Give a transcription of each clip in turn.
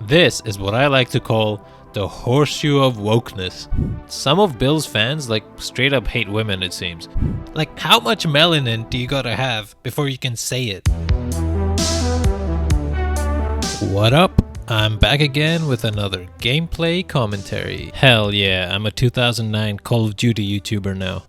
This is what I like to call the horseshoe of wokeness. Some of Bill's fans straight up hate women, it seems. How much melanin do you gotta have before you can say it? What up? I'm back again with another gameplay commentary. Hell yeah, I'm a 2009 Call of Duty YouTuber now.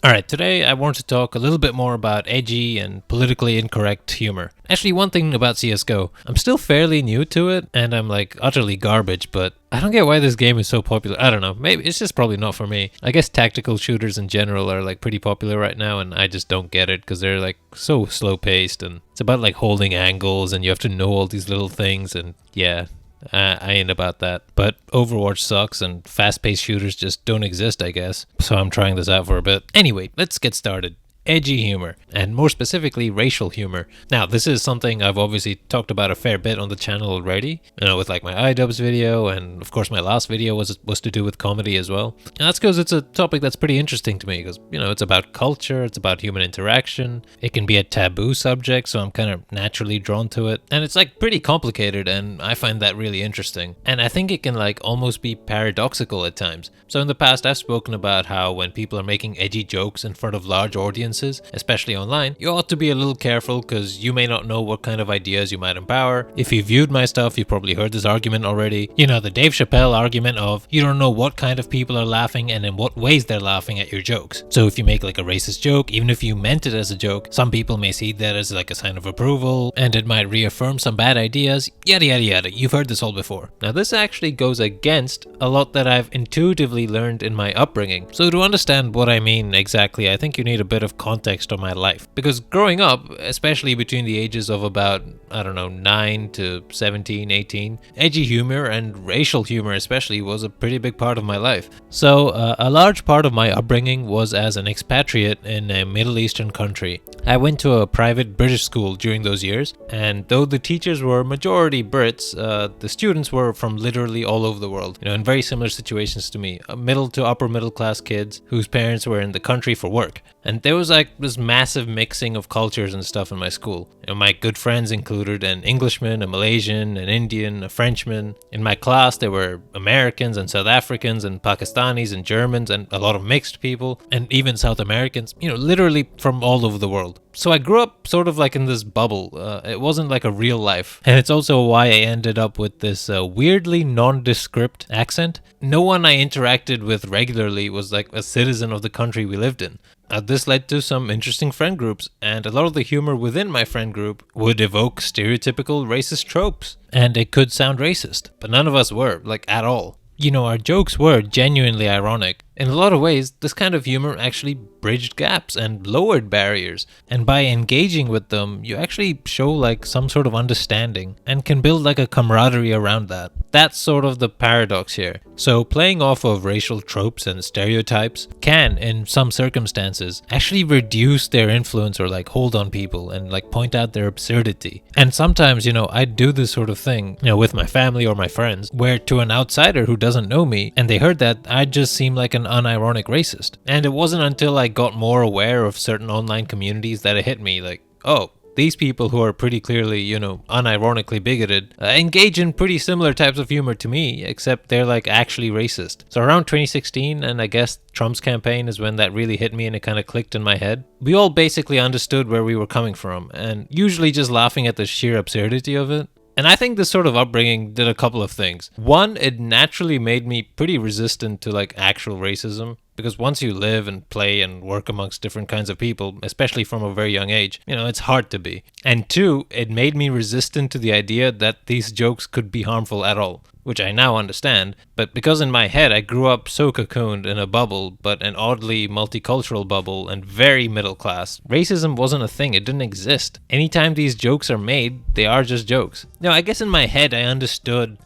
Alright, today I want to talk a little bit more about edgy and politically incorrect humor. Actually, one thing about CSGO, I'm still fairly new to it, and I'm utterly garbage, but I don't get why this game is so popular. I don't know, maybe it's just probably not for me. I guess tactical shooters in general are pretty popular right now, and I just don't get it, because they're so slow paced, and it's about holding angles, and you have to know all these little things, and yeah. I ain't about that. But Overwatch sucks and fast-paced shooters just don't exist, I guess. So I'm trying this out for a bit. Anyway, let's get started. Edgy humor, and more specifically racial humor. Now, this is something I've obviously talked about a fair bit on the channel already, with my iDubbbz video, and of course my last video was to do with comedy as well. And that's because it's a topic that's pretty interesting to me, because it's about culture, it's about human interaction, it can be a taboo subject, so I'm kind of naturally drawn to it, and it's pretty complicated, and I find that really interesting. And I think it can almost be paradoxical at times. So in the past I've spoken about how when people are making edgy jokes in front of large audiences, especially online, you ought to be a little careful because you may not know what kind of ideas you might empower. If you viewed my stuff, you've probably heard this argument already. The Dave Chappelle argument of you don't know what kind of people are laughing and in what ways they're laughing at your jokes. So if you make a racist joke, even if you meant it as a joke, some people may see that as a sign of approval, and it might reaffirm some bad ideas, yada yada yada. You've heard this all before. Now this actually goes against a lot that I've intuitively learned in my upbringing. So to understand what I mean exactly, I think you need a bit of context of my life, because growing up, especially between the ages of about 9 to 17, 18, edgy humor and racial humor especially was a pretty big part of my life. So a large part of my upbringing was as an expatriate in a Middle Eastern country. I went to a private British school during those years, and though the teachers were majority Brits, the students were from literally all over the world, in very similar situations to me, middle to upper middle class kids whose parents were in the country for work. And there was this massive mixing of cultures and stuff in my school. My good friends included an Englishman, a Malaysian, an Indian, a Frenchman. In my class there were Americans and South Africans and Pakistanis and Germans and a lot of mixed people, and even South Americans, literally from all over the world. So I grew up sort of in this bubble. It wasn't a real life. And it's also why I ended up with this weirdly nondescript accent. No one I interacted with regularly was a citizen of the country we lived in. This led to some interesting friend groups, and a lot of the humor within my friend group would evoke stereotypical racist tropes. And it could sound racist, but none of us were, at all. Our jokes were genuinely ironic. In a lot of ways, this kind of humor actually bridged gaps and lowered barriers. And by engaging with them, you actually show some sort of understanding and can build a camaraderie around that. That's sort of the paradox here. So playing off of racial tropes and stereotypes can, in some circumstances, actually reduce their influence or hold on people and point out their absurdity. And sometimes, I do this sort of thing, with my family or my friends, where to an outsider who doesn't know me and they heard that, I just seem like an unironic racist. And it wasn't until I got more aware of certain online communities that it hit me oh, these people who are pretty clearly, unironically bigoted, engage in pretty similar types of humor to me, except they're actually racist. So around 2016, and I guess Trump's campaign is when that really hit me and it kind of clicked in my head. We all basically understood where we were coming from, and usually just laughing at the sheer absurdity of it. And I think this sort of upbringing did a couple of things. One, it naturally made me pretty resistant to actual racism, because once you live and play and work amongst different kinds of people, especially from a very young age, it's hard to be. And two, it made me resistant to the idea that these jokes could be harmful at all, which I now understand, but because in my head I grew up so cocooned in a bubble, but an oddly multicultural bubble and very middle class, racism wasn't a thing, it didn't exist. Anytime these jokes are made, they are just jokes. Now, I guess in my head I understood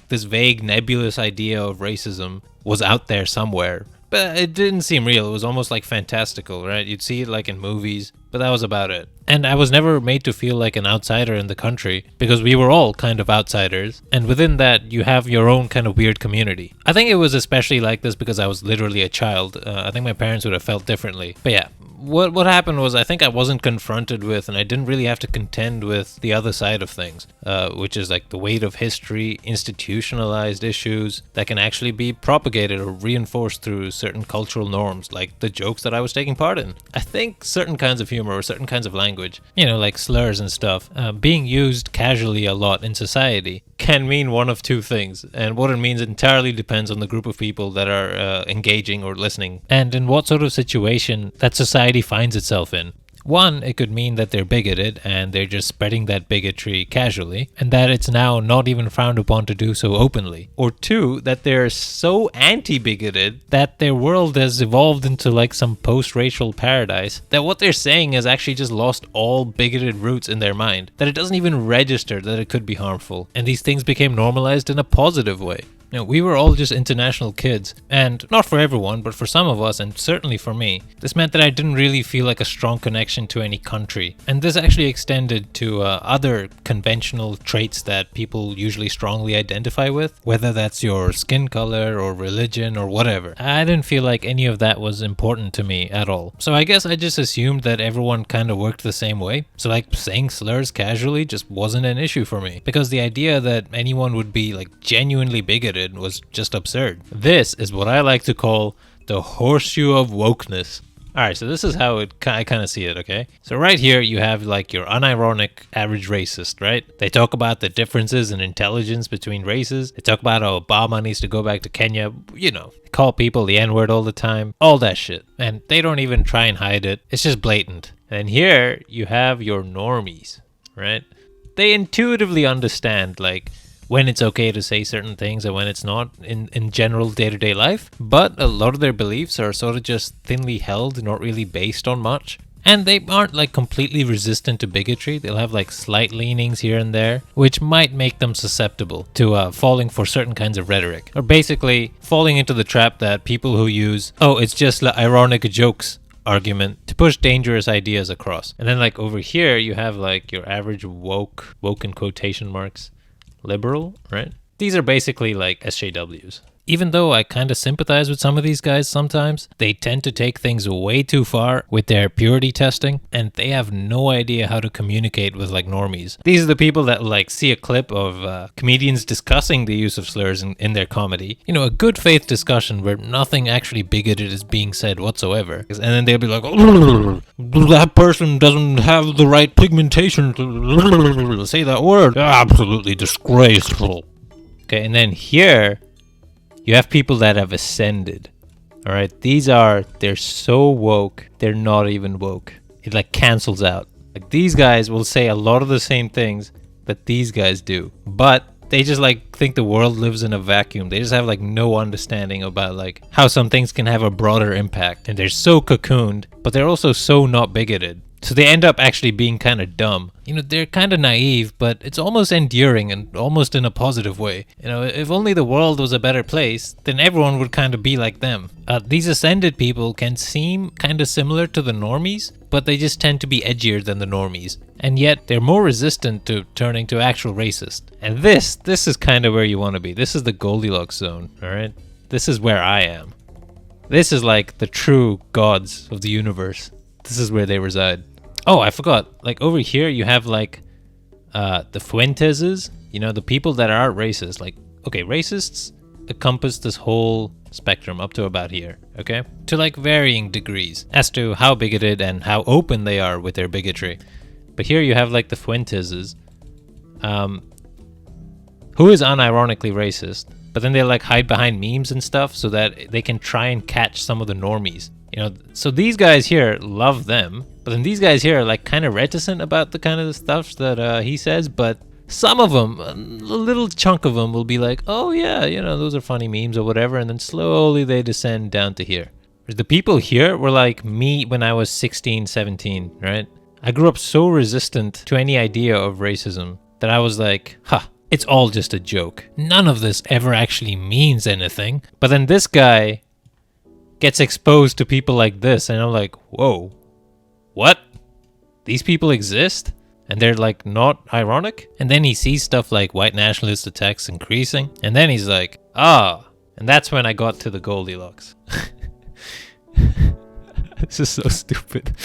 this vague nebulous idea of racism was out there somewhere, but it didn't seem real. It was almost fantastical, right? You'd see it in movies, but that was about it. And I was never made to feel like an outsider in the country because we were all kind of outsiders. And within that, you have your own kind of weird community. I think it was especially like this because I was literally a child. I think my parents would have felt differently. But yeah, what happened was I think I wasn't confronted with, and I didn't really have to contend with the other side of things, which is like the weight of history, institutionalized issues that can actually be propagated or reinforced through certain cultural norms, like the jokes that I was taking part in. I think certain kinds of humor or certain kinds of language, like slurs and stuff, being used casually a lot in society can mean one of two things, and what it means entirely depends on the group of people that are engaging or listening, and in what sort of situation that society finds itself in. One, it could mean that they're bigoted and they're just spreading that bigotry casually, and that it's now not even frowned upon to do so openly. Or two, that they're so anti-bigoted that their world has evolved into like some post-racial paradise, that what they're saying has actually just lost all bigoted roots in their mind, that it doesn't even register that it could be harmful, and these things became normalized in a positive way. We were all just international kids, and not for everyone, but for some of us, and certainly for me, this meant that I didn't really feel like a strong connection to any country. And this actually extended to other conventional traits that people usually strongly identify with, whether that's your skin color or religion or whatever. I didn't feel like any of that was important to me at all. So I guess I just assumed that everyone kind of worked the same way. So like saying slurs casually just wasn't an issue for me, because the idea that anyone would be like genuinely bigoted was just absurd. This is what I like to call the horseshoe of wokeness. Alright, so this is how I kind of see it, okay? So right here you have like your unironic average racist, right? They talk about the differences in intelligence between races. They talk about how Obama needs to go back to Kenya, call people the N-word all the time, all that shit. And they don't even try and hide it. It's just blatant. And here you have your normies, right? They intuitively understand like when it's okay to say certain things and when it's not in general day-to-day life. But a lot of their beliefs are sort of just thinly held, not really based on much. And they aren't like completely resistant to bigotry. They'll have like slight leanings here and there, which might make them susceptible to falling for certain kinds of rhetoric. Or basically falling into the trap that people who use, it's just ironic jokes argument to push dangerous ideas across. And then like over here, you have like your average woke in quotation marks, liberal, right? These are basically like SJWs. Even though I kind of sympathize with some of these guys sometimes, they tend to take things way too far with their purity testing, and they have no idea how to communicate with like normies. These are the people that like see a clip of comedians discussing the use of slurs in their comedy. A good faith discussion where nothing actually bigoted is being said whatsoever. And then they'll be like, that person doesn't have the right pigmentation to say that word. Absolutely disgraceful. Okay, and then here you have people that have ascended. All right, they're so woke, they're not even woke. It like cancels out. Like these guys will say a lot of the same things that these guys do, but they just like think the world lives in a vacuum. They just have like no understanding about like how some things can have a broader impact, and they're so cocooned, but they're also so not bigoted. So they end up actually being kind of dumb. They're kind of naive, but it's almost endearing and almost in a positive way. If only the world was a better place, then everyone would kind of be like them. These ascended people can seem kind of similar to the normies, but they just tend to be edgier than the normies. And yet they're more resistant to turning to actual racist. And this is kind of where you want to be. This is the Goldilocks zone, all right? This is where I am. This is like the true gods of the universe. This is where they reside. Oh, I forgot. Like over here, you have like the Fuenteses, the people that are racist. Like, okay, racists encompass this whole spectrum up to about here, okay? To like varying degrees as to how bigoted and how open they are with their bigotry. But here you have like the Fuenteses, who is unironically racist, but then they like hide behind memes and stuff so that they can try and catch some of the normies. So these guys here love them, but then these guys here are like kind of reticent about the kind of stuff that he says, but some of them, a little chunk of them will be like, oh yeah, those are funny memes or whatever, and then slowly they descend down to here. The people here were like me when I was 16, 17, right? I grew up so resistant to any idea of racism that I was like, it's all just a joke. None of this ever actually means anything. But then this guy gets exposed to people like this, and I'm like, whoa, what? these people exist? And they're like not ironic? And then he sees stuff like white nationalist attacks increasing. And then he's like, and that's when I got to the Goldilocks. This is so stupid.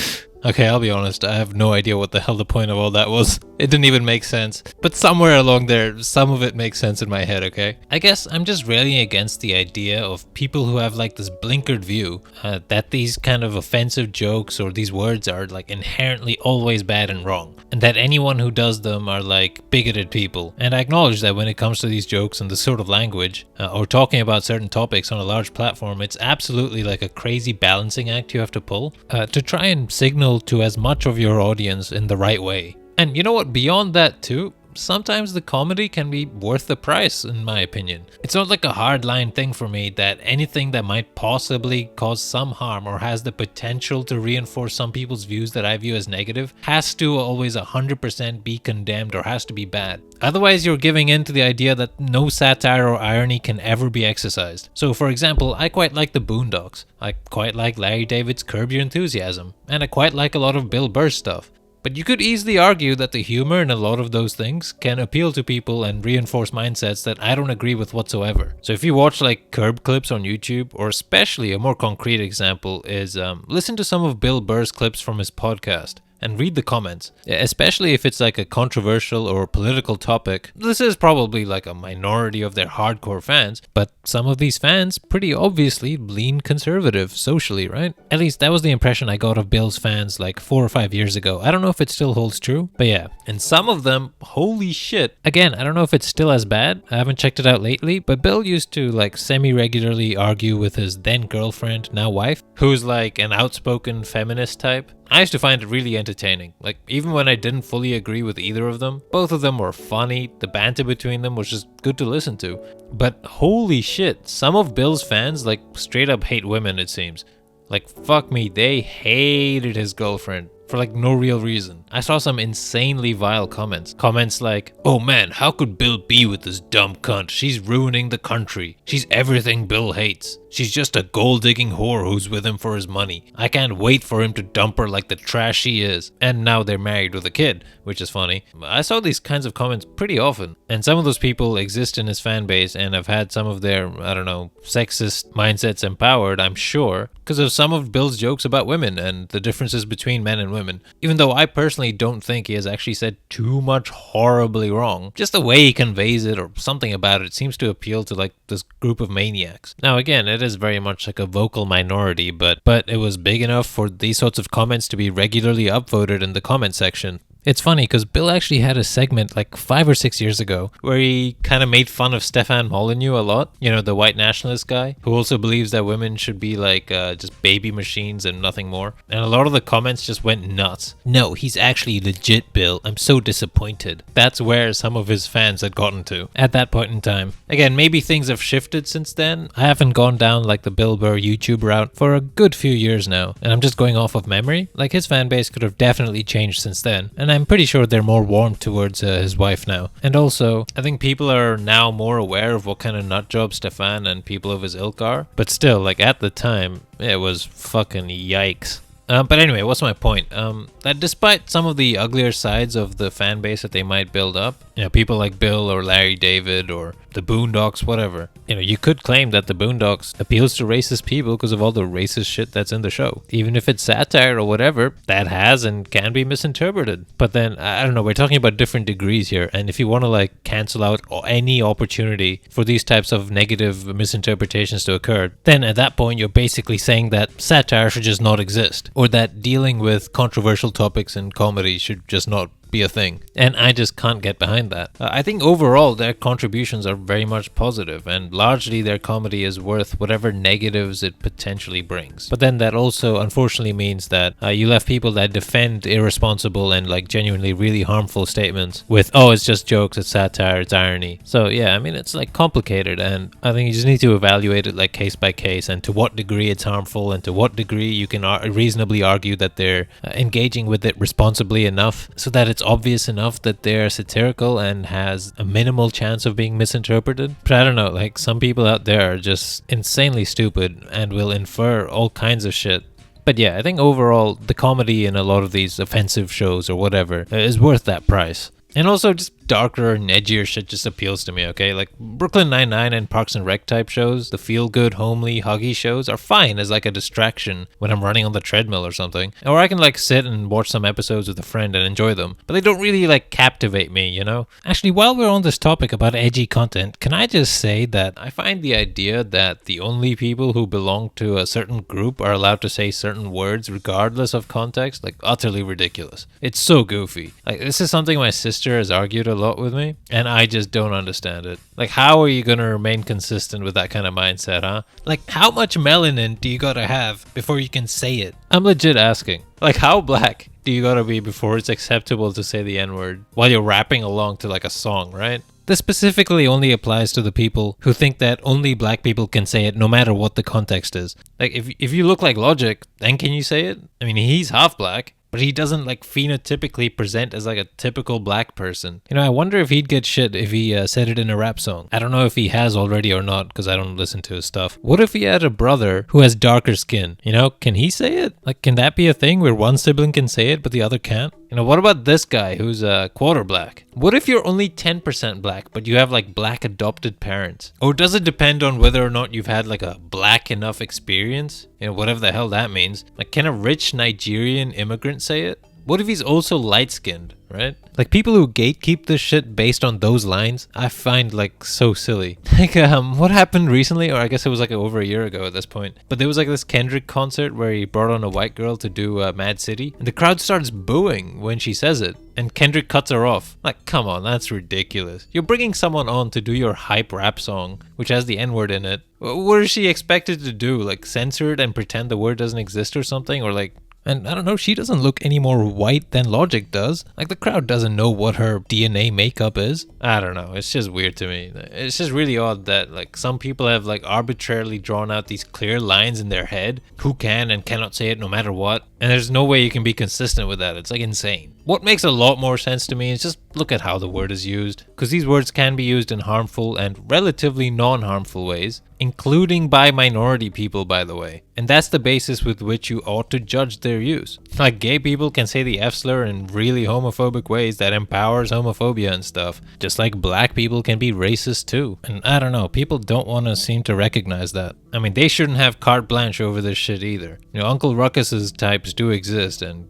Okay, I'll be honest, I have no idea what the hell the point of all that was. It didn't even make sense. But somewhere along there, some of it makes sense in my head, okay? I guess I'm just railing against the idea of people who have like this blinkered view that these kind of offensive jokes or these words are like inherently always bad and wrong. And that anyone who does them are like bigoted people. And I acknowledge that when it comes to these jokes and this sort of language, or talking about certain topics on a large platform, it's absolutely like a crazy balancing act you have to pull to try and signal to as much of your audience in the right way. And you know what, beyond that too, sometimes the comedy can be worth the price, in my opinion. It's not like a hard line thing for me that anything that might possibly cause some harm or has the potential to reinforce some people's views that I view as negative has to always 100% be condemned or has to be bad. Otherwise, you're giving in to the idea that no satire or irony can ever be exercised. So for example, I quite like the Boondocks. I quite like Larry David's Curb Your Enthusiasm. And I quite like a lot of Bill Burr's stuff. But you could easily argue that the humor in a lot of those things can appeal to people and reinforce mindsets that I don't agree with whatsoever. So if you watch like Curb clips on YouTube, or especially a more concrete example is listen to some of Bill Burr's clips from his podcast. And read the comments, especially if it's like a controversial or political topic. This is probably like a minority of their hardcore fans, but some of these fans pretty obviously lean conservative socially, right? At least that was the impression I got of Bill's fans like 4 or 5 years ago. I don't know if it still holds true, but yeah. And some of them, holy shit. Again, I don't know if it's still as bad. I haven't checked it out lately, but Bill used to like semi-regularly argue with his then girlfriend, now wife, who's like an outspoken feminist type. I used to find it really entertaining. Like, even when I didn't fully agree with either of them, both of them were funny, the banter between them was just good to listen to. But holy shit, some of Bill's fans, like, straight up hate women, it seems. Like, fuck me, they hated his girlfriend. For like no real reason. I saw some insanely vile comments. Comments like, "Oh man, how could Bill be with this dumb cunt? She's ruining the country. She's everything Bill hates. She's just a gold-digging whore who's with him for his money. I can't wait for him to dump her like the trash she is." And now they're married with a kid, which is funny. I saw these kinds of comments pretty often. And some of those people exist in his fan base and have had some of their, I don't know, sexist mindsets empowered, I'm sure, because of some of Bill's jokes about women and the differences between men and women. Even though I personally don't think he has actually said too much horribly wrong. Just the way he conveys it or something about it seems to appeal to like this group of maniacs. Now again, it is very much like a vocal minority, but it was big enough for these sorts of comments to be regularly upvoted in the comment section. It's funny because Bill actually had a segment like 5 or 6 years ago where he kind of made fun of Stefan Molyneux a lot. You know, the white nationalist guy who also believes that women should be like just baby machines and nothing more. And a lot of the comments just went nuts. "No, he's actually legit, Bill. I'm so disappointed." That's where some of his fans had gotten to at that point in time. Again, maybe things have shifted since then. I haven't gone down like the Bill Burr YouTube route for a good few years now. And I'm just going off of memory. Like his fan base could have definitely changed since then. And I'm pretty sure they're more warm towards his wife now. And also, I think people are now more aware of what kind of nutjob Stefan and people of his ilk are. But still, like at the time, it was fucking yikes. But anyway, what's my point? That despite some of the uglier sides of the fan base that they might build up, you know, people like Bill or Larry David or the Boondocks, whatever, you know, you could claim that the Boondocks appeals to racist people because of all the racist shit that's in the show. Even if it's satire or whatever, that has and can be misinterpreted. But then, I don't know, we're talking about different degrees here, and if you want to like cancel out any opportunity for these types of negative misinterpretations to occur, then at that point you're basically saying that satire should just not exist, or that dealing with controversial topics in comedy should just not be a thing. And I just can't get behind that. I think overall their contributions are very much positive, and largely their comedy is worth whatever negatives it potentially brings. But then that also unfortunately means that you left people that defend irresponsible and like genuinely really harmful statements with, "Oh, it's just jokes, it's satire, it's irony." So yeah, I mean, it's like complicated, and I think you just need to evaluate it like case by case, and to what degree it's harmful and to what degree you can reasonably argue that they're engaging with it responsibly enough so that it's obvious enough that they're satirical and has a minimal chance of being misinterpreted. But I don't know, like some people out there are just insanely stupid and will infer all kinds of shit But yeah, I think overall the comedy in a lot of these offensive shows or whatever is worth that price. And also just darker and edgier shit just appeals to me, okay? Like Brooklyn Nine-Nine and Parks and Rec type shows, the feel-good, homely, huggy shows are fine as like a distraction when I'm running on the treadmill or something. Or I can like sit and watch some episodes with a friend and enjoy them. But they don't really like captivate me, you know? Actually, while we're on this topic about edgy content, can I just say that I find the idea that the only people who belong to a certain group are allowed to say certain words regardless of context, like utterly ridiculous. It's so goofy. Like this is something my sister has argued a lot with me, and I just don't understand it. Like, how are you gonna remain consistent with that kind of mindset, huh? Like, how much melanin do you gotta have before you can say it? I'm legit asking. Like, how black do you gotta be before it's acceptable to say the N-word while you're rapping along to like a song, right? This specifically only applies to the people who think that only black people can say it no matter what the context is. Like, if you look like Logic, then can you say it? I mean, he's half black, but he doesn't like phenotypically present as like a typical black person. You know, I wonder if he'd get shit if he said it in a rap song. I don't know if he has already or not because I don't listen to his stuff. What if he had a brother who has darker skin? You know, can he say it? Like, can that be a thing where one sibling can say it but the other can't? You know, what about this guy who's quarter black? What if you're only 10% black, but you have like black adopted parents? Or does it depend on whether or not you've had like a black enough experience? You know, whatever the hell that means. Like, can a rich Nigerian immigrant say it? What if he's also light-skinned, right? Like, people who gatekeep this shit based on those lines, I find, like, so silly. Like, what happened recently, or I guess it was, like, over a year ago at this point, but there was, like, this Kendrick concert where he brought on a white girl to do Mad City, and the crowd starts booing when she says it, and Kendrick cuts her off. Like, come on, that's ridiculous. You're bringing someone on to do your hype rap song, which has the N-word in it. What is she expected to do? Like, censor it and pretend the word doesn't exist or something? Or, like... And I don't know, she doesn't look any more white than Logic does. Like, the crowd doesn't know what her DNA makeup is. I don't know, it's just weird to me. It's just really odd that, like, some people have, like, arbitrarily drawn out these clear lines in their head. Who can and cannot say it no matter what. And there's no way you can be consistent with that. It's, like, insane. What makes a lot more sense to me is just look at how the word is used. Because these words can be used in harmful and relatively non-harmful ways. Including by minority people, by the way. And that's the basis with which you ought to judge their use. Like, gay people can say the F-slur in really homophobic ways that empowers homophobia and stuff. Just like black people can be racist too. And I don't know, people don't want to seem to recognize that. I mean, they shouldn't have carte blanche over this shit either. You know, Uncle Ruckus's types do exist, and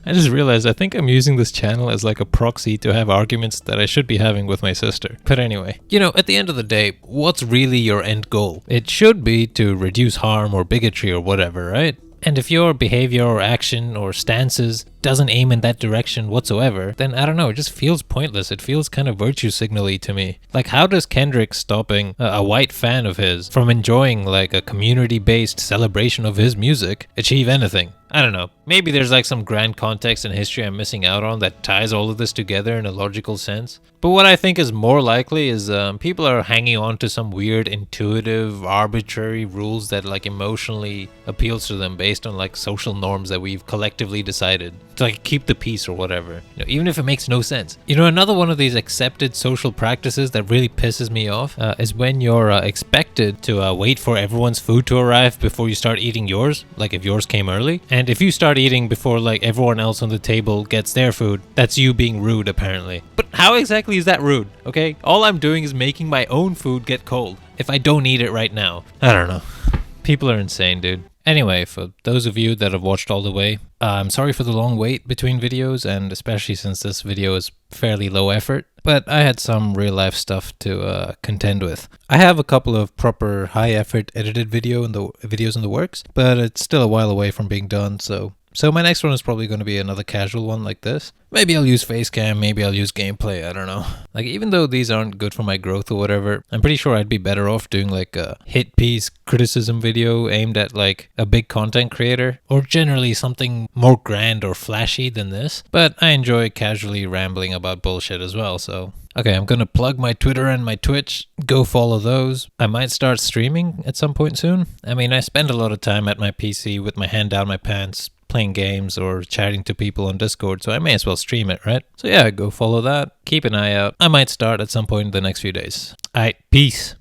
I just realized I think I'm using this channel as like a proxy to have arguments that I should be having with my sister. But anyway, you know, at the end of the day, what's really your end goal? It should be to reduce harm or bigotry or whatever, right? And if your behavior or action or stances doesn't aim in that direction whatsoever, then I don't know, it just feels pointless. It feels kind of virtue signally to me. Like, how does Kendrick stopping a white fan of his from enjoying like a community-based celebration of his music achieve anything? I don't know. Maybe there's like some grand context and history I'm missing out on that ties all of this together in a logical sense. But what I think is more likely is people are hanging on to some weird intuitive arbitrary rules that like emotionally appeals to them based on like social norms that we've collectively decided to like keep the peace or whatever, you know, even if it makes no sense. You know, another one of these accepted social practices that really pisses me off is when you're expected to wait for everyone's food to arrive before you start eating yours, like if yours came early. And if you start eating before like everyone else on the table gets their food, that's you being rude apparently. But how exactly is that rude? Okay, all I'm doing is making my own food get cold if I don't eat it right now. I don't know. People are insane, dude. Anyway, for those of you that have watched all the way, I'm sorry for the long wait between videos, and especially since this video is fairly low effort, but I had some real life stuff to contend with. I have a couple of proper high effort edited videos in the works, but it's still a while away from being done, so my next one is probably going to be another casual one like this. Maybe I'll use facecam, maybe I'll use gameplay, I don't know. Like, even though these aren't good for my growth or whatever, I'm pretty sure I'd be better off doing like a hit piece criticism video aimed at like a big content creator, or generally something more grand or flashy than this. But I enjoy casually rambling about bullshit as well, so... Okay, I'm gonna plug my Twitter and my Twitch. Go follow those. I might start streaming at some point soon. I mean, I spend a lot of time at my PC with my hand down my pants, playing games or chatting to people on Discord, so I may as well stream it, right? So yeah, go follow that. Keep an eye out. I might start at some point in the next few days. Alright, peace.